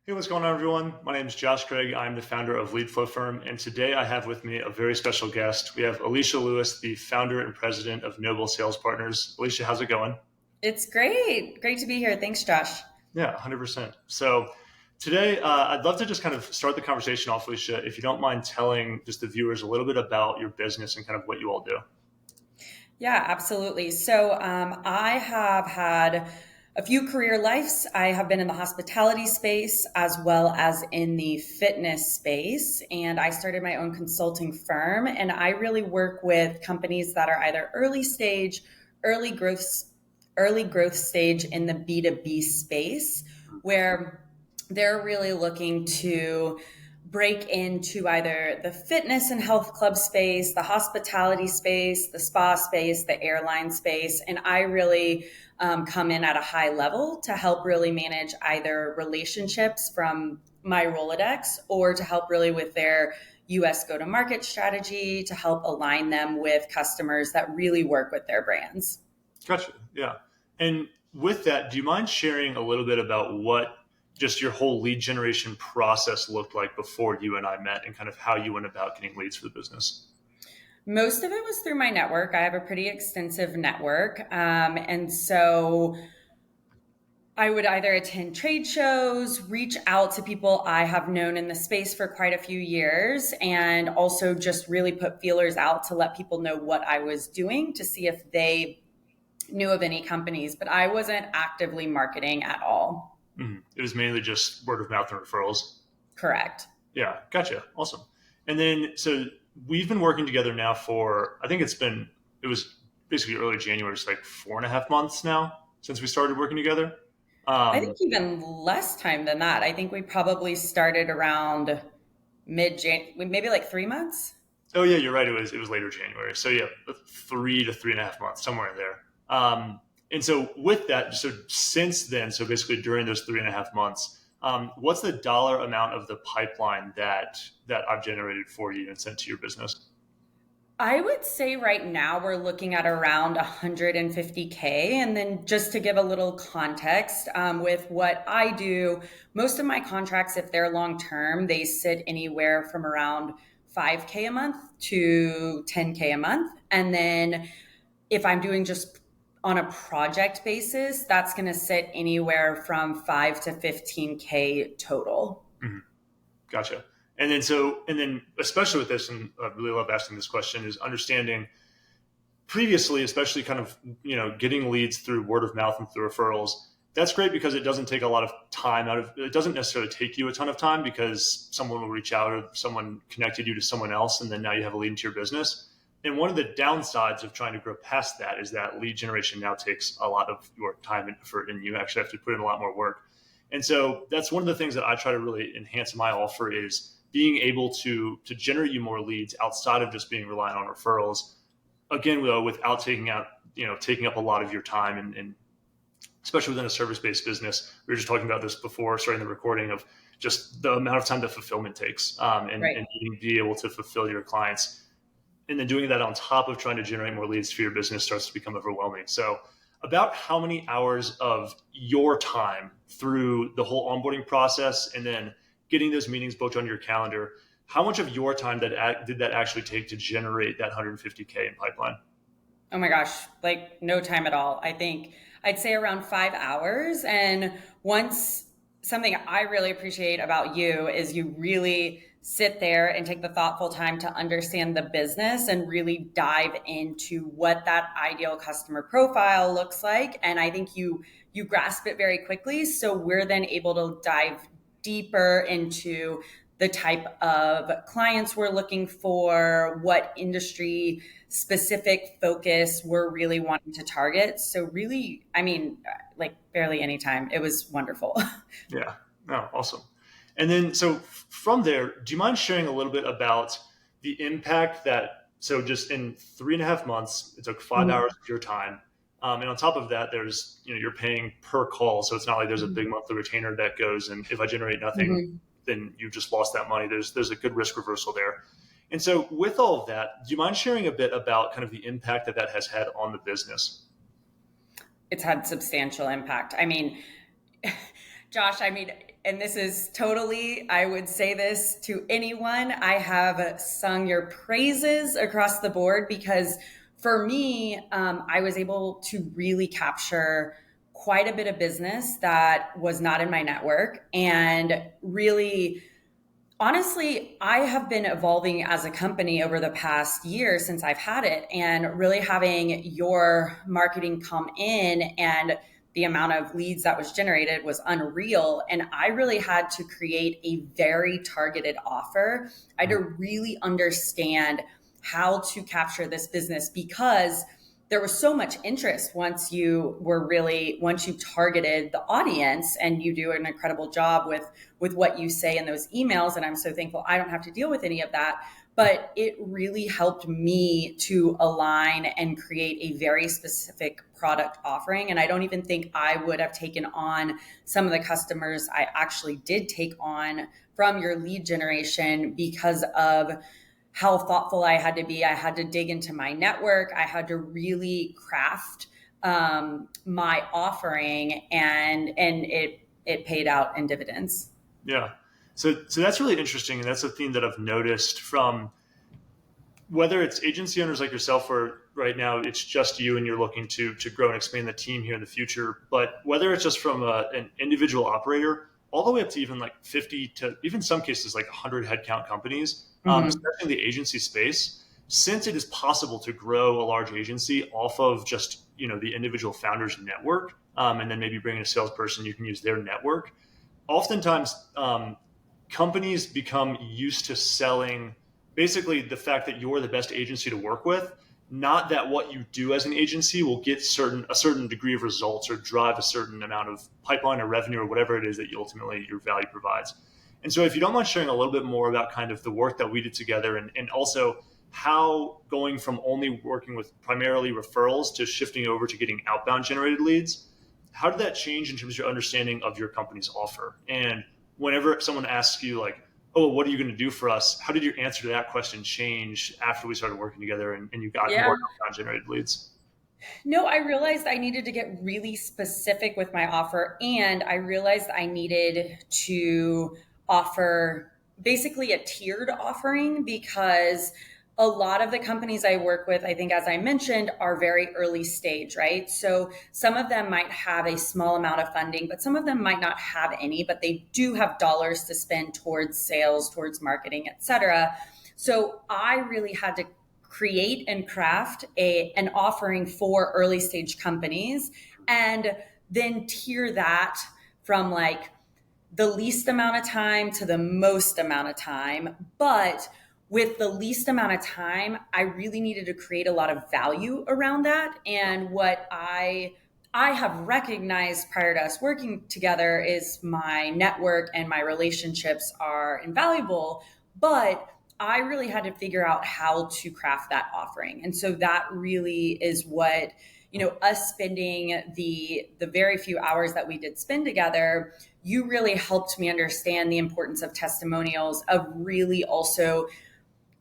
Hey, what's going on, everyone? My name is Josh Craig. I'm the founder of Lead Flow Firm, and today I have with me a very special guest. We have Alicia Lewis, the founder and president of Noble Sales Partners. Alicia, how's it going? It's great. Great to be here. Thanks, Josh. Yeah, 100%. So today, I'd love to just kind of start the conversation off, Alicia, if you don't mind telling just the viewers a little bit about your business and kind of what you all do. Yeah, absolutely. I have had a few career lives. I have been in the hospitality space as well as in the fitness space. And I started my own consulting firm. And I really work with companies that are either early stage, early growth, early growth stage in the B2B space, where they're really looking to break into either the fitness and health club space, the hospitality space, the spa space, the airline space. And I really come in at a high level to help really manage either relationships from my Rolodex or to help really with their US go to market strategy to help align them with customers that really work with their brands. Gotcha. Yeah. And with that, do you mind sharing a little bit about what just your whole lead generation process looked like before you and I met and kind of how you went about getting leads for the business? Most of it was through my network. I have a pretty extensive network. And so I would either attend trade shows, reach out to people I have known in the space for quite a few years, and also just really put feelers out to let people know what I was doing to see if they knew of any companies. But I wasn't actively marketing at all. Mhm. It was mainly just word of mouth and referrals. Correct. Yeah, gotcha. Awesome. And then, so we've been working together now for, I think it was basically early January, it's like 4.5 months now since we started working together. I Um, think even less time than that. I think we probably started around mid Jan, maybe like 3 months. oh yeah, you're right. It was later January. So yeah, 3 to 3.5 months, somewhere in there. And so with that, so since then, so basically during those 3.5 months, what's the dollar amount of the pipeline that I've generated for you and sent to your business? I would say right now we're looking at around 150K. And then just to give a little context with what I do, most of my contracts, if they're long term, they sit anywhere from around 5K a month to 10K a month. And then if I'm doing just on a project basis, that's going to sit anywhere from 5 to 15K total. Mhm. Gotcha. And then especially with this, and I really love asking this question, is understanding previously, especially kind of, getting leads through word of mouth and through referrals. That's great because it doesn't take a lot of time out of it. Doesn't necessarily take you a ton of time because someone will reach out or someone connected you to someone else, and then now you have a lead into your business. And one of the downsides of trying to grow past that is that lead generation now takes a lot of your time and effort, and you actually have to put in a lot more work. And so that's one of the things that I try to really enhance in my offer is being able to generate you more leads outside of just being reliant on referrals. Again, though, without taking up a lot of your time, and especially within a service-based business. We were just talking about this before starting the recording of just the amount of time that fulfillment takes, and Right. needing to be able to fulfill your clients, and then doing that on top of trying to generate more leads for your business starts to become overwhelming. So about how many hours of your time through the whole onboarding process and then getting those meetings booked on your calendar, how much of your time did that actually take to generate that 150K in pipeline? Oh my gosh, like no time at all. I think I'd say around 5 hours. And once something I really appreciate about you is you really sit there and take the thoughtful time to understand the business and really dive into what that ideal customer profile looks like. And I think you grasp it very quickly. So we're then able to dive deeper into the type of clients we're looking for, what industry specific focus we're really wanting to target. So really, I mean, like barely any time. It was wonderful. Yeah. No, awesome. And then, so from there, do you mind sharing a little bit about the impact that, so just in 3.5 months, it took 5 hours of your time. And on top of that, you're paying per call. So it's not like there's a big monthly retainer that goes, and if I generate nothing, Mhm. then you just lost that money. There's a good risk reversal there. And so with all of that, do you mind sharing a bit about kind of the impact that has had on the business? It's had substantial impact. I mean, Josh, I mean, and this is totally, I would say this to anyone, I have sung your praises across the board because for me, I was able to really capture quite a bit of business that was not in my network and really honestly, I have been evolving as a company over the past year since I've had it, and really having your marketing come in and the amount of leads that was generated was unreal. And I really had to create a very targeted offer. I had to really understand how to capture this business because there was so much interest once you targeted the audience, and you do an incredible job with what you say in those emails. And I'm so thankful I don't have to deal with any of that. But it really helped me to align and create a very specific product offering. And I don't even think I would have taken on some of the customers I actually did take on from your lead generation because of how thoughtful I had to be. I had to dig into my network. I had to really craft my offering, and it paid out in dividends. Yeah. So that's really interesting. And that's a theme that I've noticed from whether it's agency owners like yourself, or right now it's just you and you're looking to grow and expand the team here in the future, but whether it's just from an individual operator all the way up to even like 50 to even some cases like 100 headcount companies, especially in the agency space, since it is possible to grow a large agency off of just the individual founder's network, and then maybe bring in a salesperson, you can use their network. Oftentimes, companies become used to selling basically the fact that you're the best agency to work with, not that what you do as an agency will get a certain degree of results or drive a certain amount of pipeline or revenue or whatever it is that ultimately your value provides. And so if you don't mind sharing a little bit more about kind of the work that we did together, and also how going from only working with primarily referrals to shifting over to getting outbound generated leads, how did that change in terms of your understanding of your company's offer? And whenever someone asks you like, oh, what are you going to do for us? How did your answer to that question change after we started working together and you got Yeah. more outbound generated leads? No, I realized I needed to get really specific with my offer, and I realized I needed to offer basically a tiered offering because a lot of the companies I work with, I think, as I mentioned, are very early stage, right? So some of them might have a small amount of funding, but some of them might not have any, but they do have dollars to spend towards sales, towards marketing, et cetera. So I really had to create and craft an offering for early stage companies, and then tier that from like the least amount of time to the most amount of time. But with the least amount of time, I really needed to create a lot of value around that. And what I have recognized prior to us working together is my network and my relationships are invaluable, but I really had to figure out how to craft that offering. And so that really is what, us spending the very few hours that we did spend together, you really helped me understand the importance of testimonials, of really also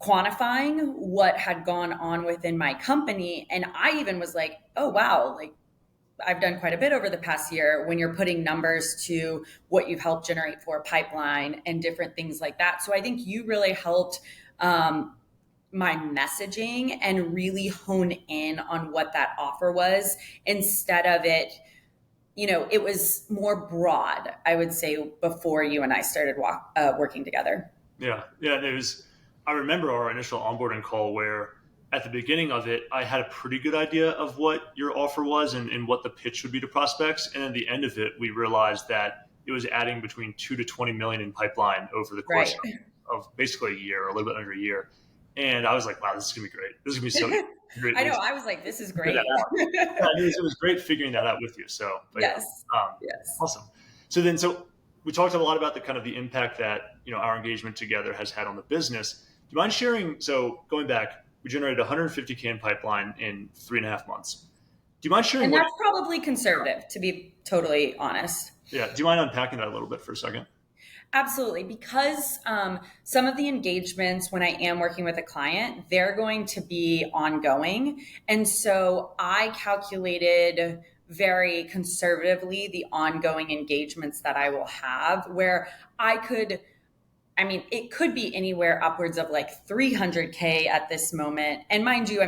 quantifying what had gone on within my company. And I even was like, oh, wow, like I've done quite a bit over the past year when you're putting numbers to what you've helped generate for a pipeline and different things like that. So I think you really helped my messaging and really hone in on what that offer was instead of it. It was more broad, I would say, before you and I started working together. Yeah. Yeah. I remember our initial onboarding call where at the beginning of it, I had a pretty good idea of what your offer was and what the pitch would be to prospects. And at the end of it, we realized that it was adding between 2 to 20 million in pipeline over the course Right. of basically a year, or a little bit under a year. And I was like, wow, this is going to be great. This is going to be so great. I know. I was like, this is Figure that great. out. Yeah, it was great figuring that out with you. So, but yeah, Yes. Yes. awesome. So we talked a lot about the kind of the impact that our engagement together has had on the business. Do you mind sharing? So going back, we generated 150K in pipeline in 3.5 months. Do you mind sharing And what? that's probably conservative, to be totally honest. Yeah. Do you mind unpacking that a little bit for a second? Absolutely, because some of the engagements when I am working with a client, they're going to be ongoing. And so I calculated very conservatively the ongoing engagements that I will have, where it could be anywhere upwards of like 300K at this moment. And mind you,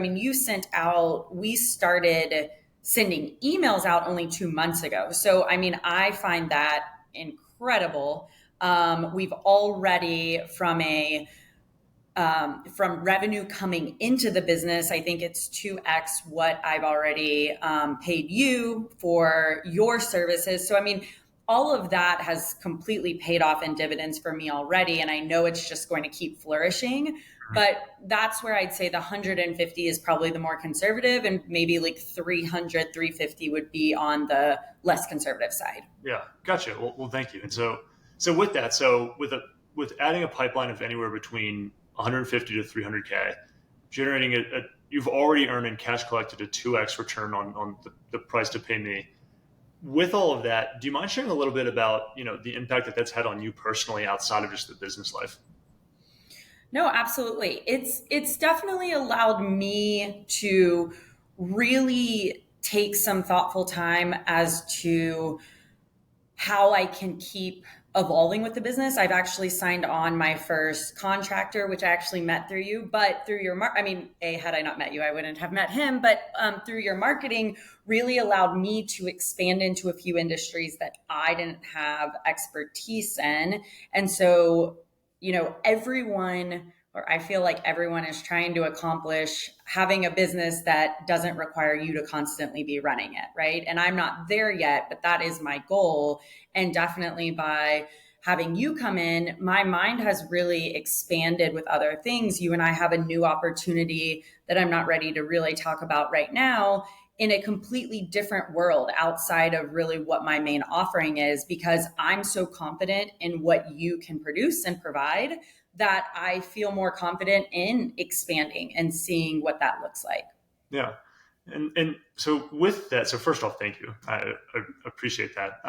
we started sending emails out only 2 months ago. So, I find that incredible. We've already from revenue coming into the business, I think it's 2x what I've already paid you for your services. So, all of that has completely paid off in dividends for me already. And I know it's just going to keep flourishing. But that's where I'd say the 150 is probably the more conservative, and maybe like 300, 350 would be on the less conservative side. Yeah, gotcha. Well, thank you. And so with that, with adding a pipeline of anywhere between 150 to 300K, generating you've already earned in cash collected a 2x return on the price to pay me. With all of that, do you mind sharing a little bit about, the impact that that's had on you personally outside of just the business life? No, absolutely. It's definitely allowed me to really take some thoughtful time as to how I can keep evolving with the business. I've actually signed on my first contractor, which I actually met through you, but through your had I not met you, I wouldn't have met him, but through your marketing really allowed me to expand into a few industries that I didn't have expertise in. And so, I feel like everyone is trying to accomplish having a business that doesn't require you to constantly be running it, right? And I'm not there yet, but that is my goal. And definitely by having you come in, my mind has really expanded with other things. You and I have a new opportunity that I'm not ready to really talk about right now, in a completely different world outside of really what my main offering is, because I'm so confident in what you can produce and provide that I feel more confident in expanding and seeing what that looks like. Yeah. And so with that, so first off, thank you. I appreciate that.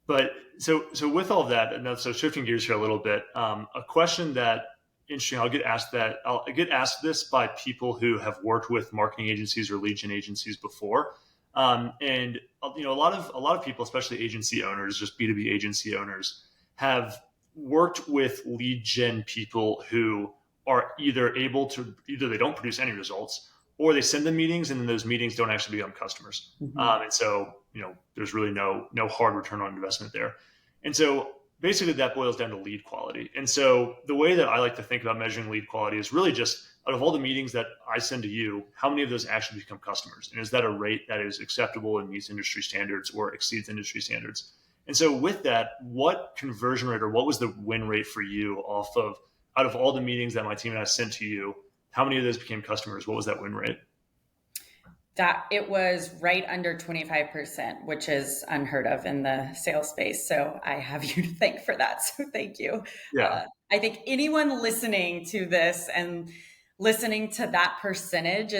But so with all of that, and so shifting gears here a little bit, a question that interesting, I'll get asked this by people who have worked with marketing agencies or lead gen agencies before. And a lot of people, especially agency owners, just B2B agency owners, have worked with lead gen people who are either they don't produce any results, or they send them meetings and then those meetings don't actually become customers. Mm-hmm. And so, there's really no hard return on investment there. And so basically that boils down to lead quality. And so the way that I like to think about measuring lead quality is really just, out of all the meetings that I send to you, how many of those actually become customers? And is that a rate that is acceptable and meets industry standards or exceeds industry standards? And so with that, what conversion rate, or what was the win rate for you out of all the meetings that my team and I sent to you, how many of those became customers? What was that win rate? That it was right under 25%, which is unheard of in the sales space. So I have you to thank for that. So thank you. Yeah. I think anyone listening to this and listening to that percentage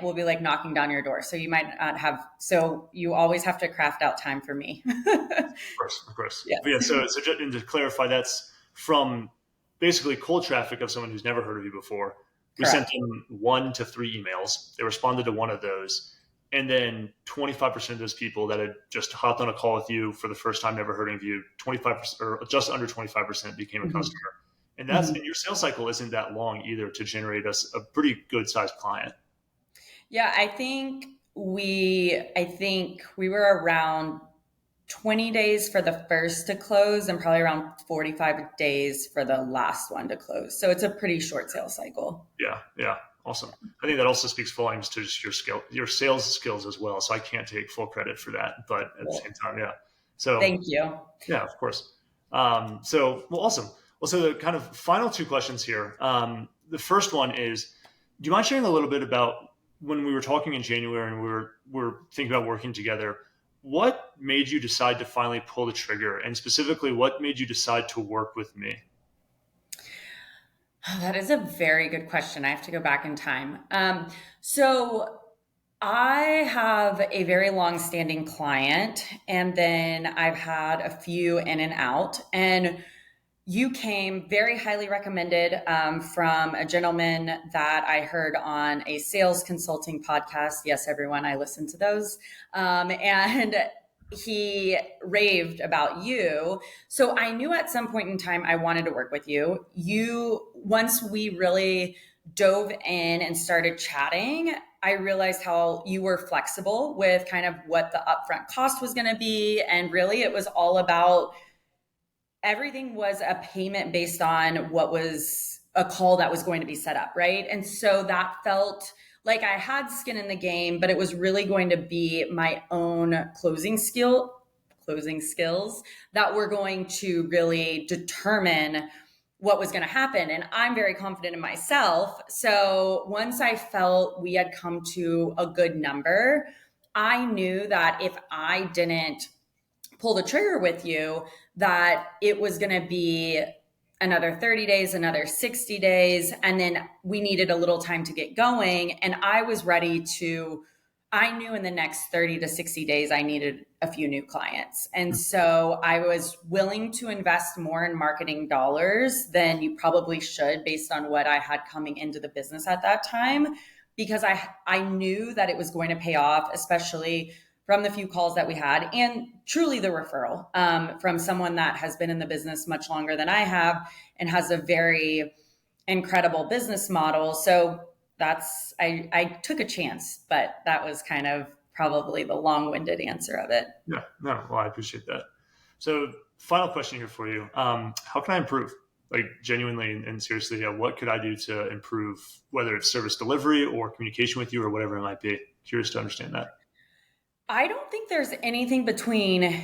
will be like knocking down your door. So you might not have, so you always have to craft out time for me. Of course. Yeah. So and to clarify, that's from basically cold traffic of someone who's never heard of you before. We Correct. Sent them 1 to 3 emails. They responded to one of those. And then 25% of those people that had just hopped on a call with you for the first time, never heard of you, 25% or just under 25% became a mm-hmm. customer. And and your sales cycle isn't that long either to generate us a pretty good sized client. Yeah, I think we were around 20 days for the first to close and probably around 45 days for the last one to close. So it's a pretty short sales cycle. Yeah. Awesome. I think that also speaks volumes to just your sales skills as well. So I can't take full credit for that, but at the same time, yeah. So thank you. Yeah, of course. Awesome. Well, so the kind of final 2 questions here. The first one is, do you mind sharing a little bit about when we were talking in January and we were thinking about working together? What made you decide to finally pull the trigger? And specifically, what made you decide to work with me? Oh, that is a very good question. I have to go back in time. So I have a very long-standing client, and then I've had a few in and out. And you came very highly recommended from a gentleman that I heard on a sales consulting podcast. Yes, everyone, I listen to those. And he raved about you. So I knew at some point in time I wanted to work with you. Once we really dove in and started chatting, I realized how you were flexible with kind of what the upfront cost was going to be. And really, it was all about everything was a payment based on what was a call that was going to be set up, right? And so that felt like I had skin in the game, but it was really going to be my own closing skills that were going to really determine what was going to happen. And I'm very confident in myself. So once I felt we had come to a good number, I knew that if I didn't pull the trigger with you, that it was going to be another 30 days, another 60 days. And then we needed a little time to get going. And I knew in the next 30 to 60 days, I needed a few new clients. And so I was willing to invest more in marketing dollars than you probably should based on what I had coming into the business at that time, because I knew that it was going to pay off, especially from the few calls that we had, and truly the referral from someone that has been in the business much longer than I have and has a very incredible business model. So I took a chance, but that was kind of probably the long-winded answer of it. Yeah, no, well, I appreciate that. So final question here for you. How can I improve? Like genuinely and seriously, what could I do to improve, whether it's service delivery or communication with you or whatever it might be? Curious to understand that. I don't think there's anything between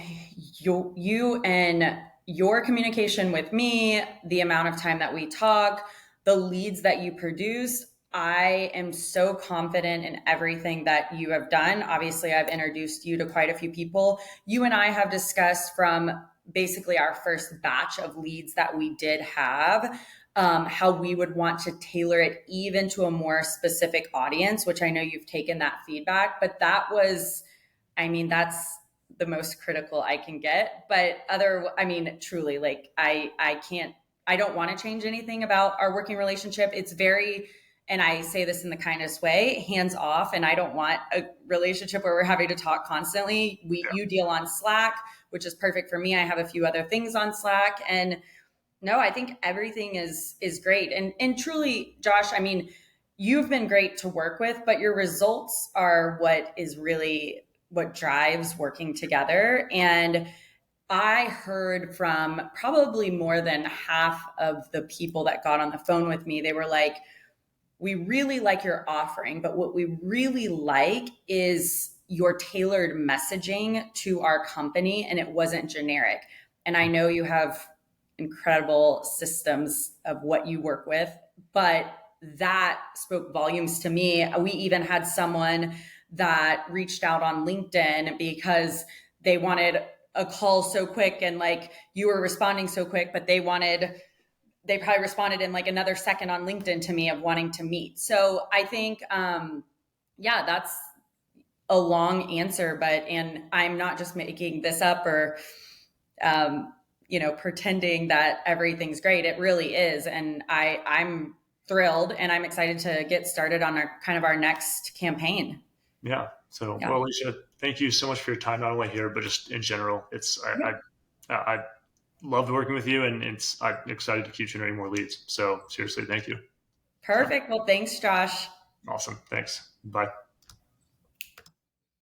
you and your communication with me, the amount of time that we talk, the leads that you produce. I am so confident in everything that you have done. Obviously, I've introduced you to quite a few people. You and I have discussed from basically our first batch of leads that we did have, how we would want to tailor it even to a more specific audience, which I know you've taken that feedback, but that's the most critical I can get. But truly, like I don't want to change anything about our working relationship. It's very, and I say this in the kindest way, hands off. And I don't want a relationship where we're having to talk constantly. You deal on Slack, which is perfect for me. I have a few other things on Slack, and no, I think everything is great. And truly, Josh, you've been great to work with, but your results are what drives working together. And I heard from probably more than half of the people that got on the phone with me. They were like, we really like your offering, but what we really like is your tailored messaging to our company, and it wasn't generic. And I know you have incredible systems of what you work with, but that spoke volumes to me. We even had someone that reached out on LinkedIn because they wanted a call so quick, and like you were responding so quick, but they probably responded in like another second on LinkedIn to me of wanting to meet. So I think, that's a long answer, and I'm not just making this up or, pretending that everything's great. It really is. And I'm thrilled, and I'm excited to get started on our next campain. Yeah. So, Yeah. well, Alicia, thank you so much for your time, not only here, but just in general. I loved working with you, and I'm excited to keep generating more leads. So seriously, thank you. So, Perfect. Well, thanks, Josh. awesome. Thanks. Bye.